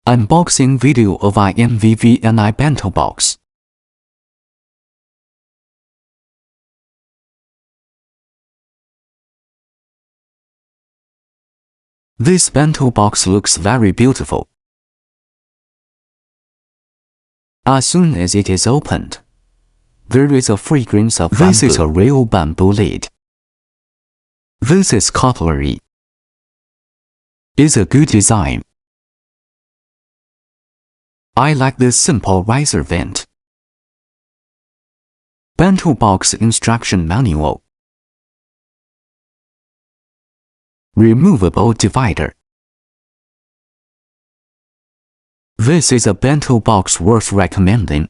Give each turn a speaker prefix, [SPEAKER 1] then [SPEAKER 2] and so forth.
[SPEAKER 1] Unboxing video of INVVNI Bento box. This bento box looks very beautiful. As soon as it is opened, there is a fragrance of bamboo. This is a real bamboo lid. This is cutlery. It's a good design. I like this simple riser vent. Bento box instruction manual. Removable divider. This is a bento box worth recommending.